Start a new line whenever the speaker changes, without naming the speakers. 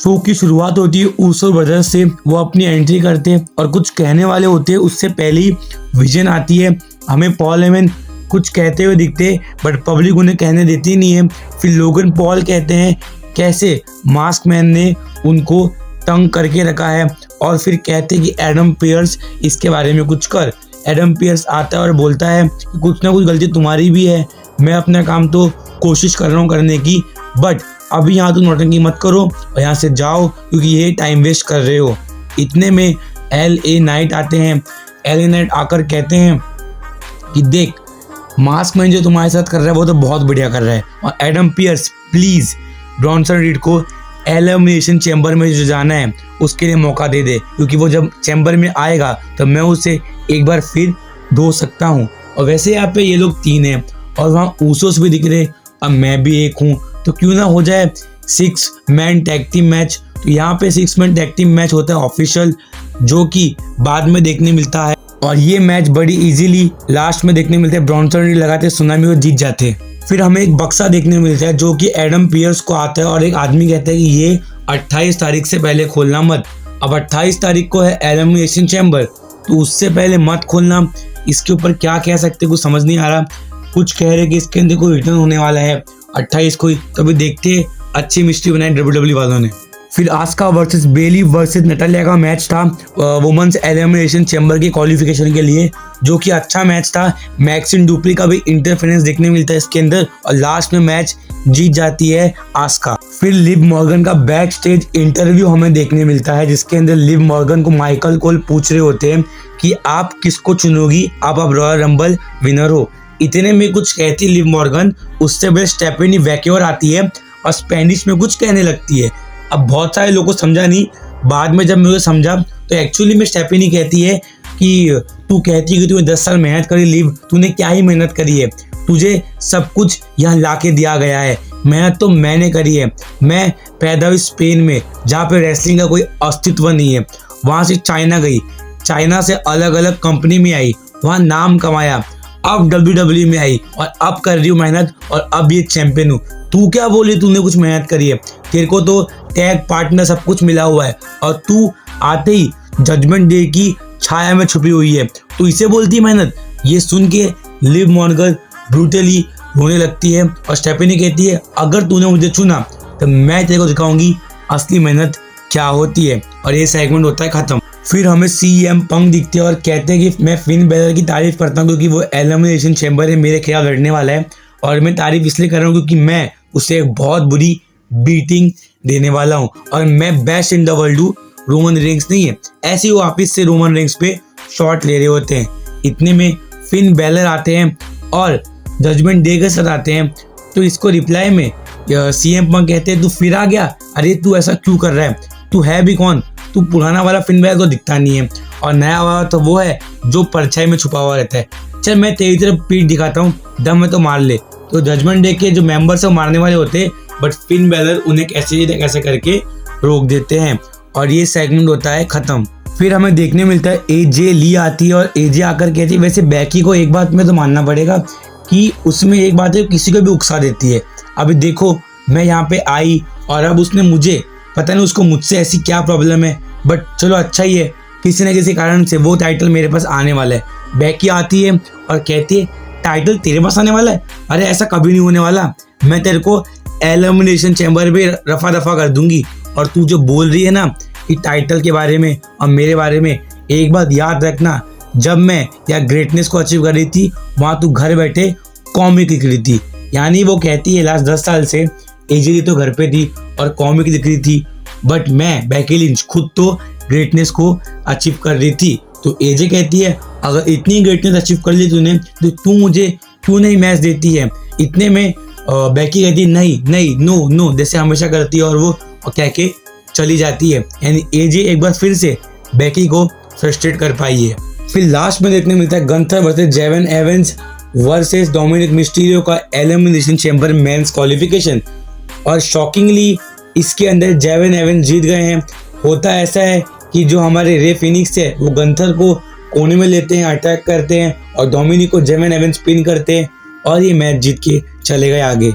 Show की शुरुआत होती है ऊसो ब्रदर्स से। वो अपनी एंट्री करते हैं और कुछ कहने वाले होते हैं। उससे पहले ही विजन आती है। हमें पॉल हेमन कुछ कहते हुए दिखते बट पब्लिक उन्हें कहने देती नहीं है। फिर लोगन पॉल कहते हैं कैसे मास्क मैन ने उनको तंग करके रखा है और फिर कहते हैं कि एडम पियर्स इसके बारे में कुछ कर। एडम पियर्स आता है और बोलता है कि कुछ ना कुछ गलती तुम्हारी भी है, मैं अपना काम तो कोशिश कर रहा हूँ करने की, बट अभी यहाँ तुम नौटंकी मत करो और यहाँ से जाओ क्योंकि ये टाइम वेस्ट कर रहे हो। इतने में LA नाइट आते हैं। LA नाइट आकर कहते हैं कि देख मास्क मैन जो तुम्हारे साथ कर रहा है वो तो बहुत बढ़िया कर रहा है, और Adam Pearce please Bronson read को एलिमिनेशन चैम्बर में जो जाना है उसके लिए मौका दे दे, क्योंकि वो जब चैम्बर में आएगा तो मैं उसे एक बार फिर धो सकता हूँ। और वैसे यहाँ पे ये लोग 3 हैं और वहाँ ऊसोस भी दिख रहे, अब मैं भी एक हूँ, तो क्यों ना हो जाए 6 मैन टैग टीम मैच। तो यहाँ पे 6 मैन टैग टीम मैच होता है ऑफिशियल, जो कि बाद में देखने मिलता है। और ये मैच बड़ी इजीली लास्ट में देखने मिलते हैं। ब्रॉन्सन रीड लगाते सुनामी को जीत जाते हैं। फिर हमें एक बक्सा देखने मिलता है जो कि एडम पियर्स को आता है और एक आदमी कहता है कि ये 28 तारीख से पहले खोलना मत। अब 28 तारीख को है एलिमिनेशन चैम्बर, तो उससे पहले मत खोलना। इसके ऊपर क्या कह सकते कुछ समझ नहीं आ रहा। कुछ कह रहे कि इसके अंदर कोई रिटर्न होने वाला है 28 को ही, तो अभी देखते हैं। अच्छी मिस्ट्री बनाई WWE वालों ने। फिर आस्का वर्सेस बेली वर्सेस नटालिया का मैच था वुमेन्स एलिमिनेशन चैम्बर के क्वालिफिकेशन के लिए, जो कि अच्छा मैच था। मैक्सिन डुप्री का भी इंटरफेरेंस देखने मिलता है इसके अंदर और लास्ट में मैच जीत जाती है आस्का। फिर लिव मॉर्गन का बैक स्टेज इंटरव्यू हमें देखने मिलता है, जिसके अंदर लिव मॉर्गन को माइकल कोल पूछ रहे होते हैं कि आप किसको चुनोगी, आप रॉयल रंबल विनर हो। इतने में कुछ कहती लिव मॉर्गन, उससे पहले स्टेफनी वैक्योर आती है और स्पेनिश में कुछ कहने लगती है। अब बहुत सारे लोगों को समझा नहीं, बाद में जब मुझे समझा तो एक्चुअली में स्टेफनी कहती है कि तू कहती है कि तूने 10 साल मेहनत करी लिव, तूने क्या ही मेहनत करी है, तुझे सब कुछ यहाँ ला के दिया गया है, मेहनत तो मैंने करी है। मैं पैदा हुई स्पेन में जहाँ पे रेसलिंग का कोई अस्तित्व नहीं है, वहाँ से चाइना गई, चाइना से अलग अलग कंपनी में आई, वहाँ नाम कमाया, अब WWE में आई और अब कर रही हूँ मेहनत और अब ये चैंपियन हूँ। तू क्या बोली तूने कुछ मेहनत करी है, तेरे को तो टैग पार्टनर सब कुछ मिला हुआ है और तू आते ही जजमेंट डे की छाया में छुपी हुई है, तू इसे बोलती है मेहनत। ये सुन के लिव मॉर्गन ब्रूटली रोने लगती है और स्टेफनी कहती है अगर तूने मुझे चुना तो मैं तेरे को दिखाऊंगी असली मेहनत क्या होती है। और ये सेगमेंट होता है खत्म। फिर हमें CM पंक दिखते हैं और कहते हैं कि मैं फिन बैलर की तारीफ करता हूँ क्योंकि वो एलिमिनेशन चैम्बर में मेरे खिलाफ लड़ने वाला है, और मैं तारीफ इसलिए कर रहा हूँ क्योंकि मैं उसे एक बहुत बुरी बीटिंग देने वाला हूँ और मैं बेस्ट इन द वर्ल्ड हूँ, रोमन रेंस नहीं है। ऐसे ही वापिस से रोमन रेंस पे शॉट ले रहे होते हैं। इतने में फिन बैलर आते हैं और जजमेंट डे के साथ आते हैं, तो इसको रिप्लाई में CM पंक कहते हैं तू फिर आ गया, अरे तू ऐसा क्यों कर रहा है, तू है भी कौन, तू पुराना वाला फिन बैलर तो दिखता नहीं है और नया वाला तो वो है जो परछाई में छुपा हुआ रहता है, चल मैं तेरी तरफ पीठ दिखाता हूँ, दम में तो मार ले। तो जजमेंट डे के जो मेंबर्स है वो मारने वाले होते हैं, बट फिन बैलर उन्हें कैसे करके रोक देते हैं और ये सेगमेंट होता है खत्म। फिर हमें देखने मिलता है AJ ली आती है और AJ आकर कहती है वैसे बैकी को एक बात में तो मानना पड़ेगा कि उसमें एक बात है किसी को भी उकसा देती है। अभी देखो मैं यहाँ पे आई और अब उसने मुझे, पता नहीं उसको मुझसे ऐसी क्या प्रॉब्लम है, बट चलो अच्छा ही है, किसी न किसी कारण से वो टाइटल मेरे पास आने वाला है। बैकी आती है और कहती है टाइटल तेरे पास आने वाला है, अरे ऐसा कभी नहीं होने वाला, मैं तेरे को एलिमिनेशन चैम्बर में रफा दफा कर दूंगी। और तू जो बोल रही है ना कि टाइटल के बारे में और मेरे बारे में, एक बात याद रखना, जब मैं या ग्रेटनेस को अचीव कर रही थी वहाँ तू घर बैठे कॉमिक लिख रही थी। यानी वो कहती है लास्ट 10 साल से AJ ली तो घर पे थी और कॉमिक लिख रही थी, बट मैं बैकी लिंच खुद तो ग्रेटनेस को अचीव कर रही थी। तो AJ कहती है अगर इतनी ग्रेटनेस अचीव कर ली तूने तो तू मुझे क्यों नहीं मैच देती है। इतने में बैकी कहती है नहीं नो जैसे हमेशा करती है और वो कह के चली जाती है। यानी AJ एक बार फिर से बैकी को फ्रस्ट्रेट कर पाई है। फिर लास्ट में देखने मिलता है गंथर वर्सेस जेवन एवंस वर्सेस डोमिनिक मिस्टीरियो का एलिमिनेशन चैम्बर मेंस क्वालिफिकेशन, और शॉकिंगली इसके अंदर जेवन एवंस जीत गए हैं। होता ऐसा है कि जो हमारे रे फिनिक्स है वो गंथर को कोने में लेते हैं, अटैक करते हैं और डोमिनिक को जेवन एवंस पिन करते हैं और ये मैच जीत के चले गए आगे।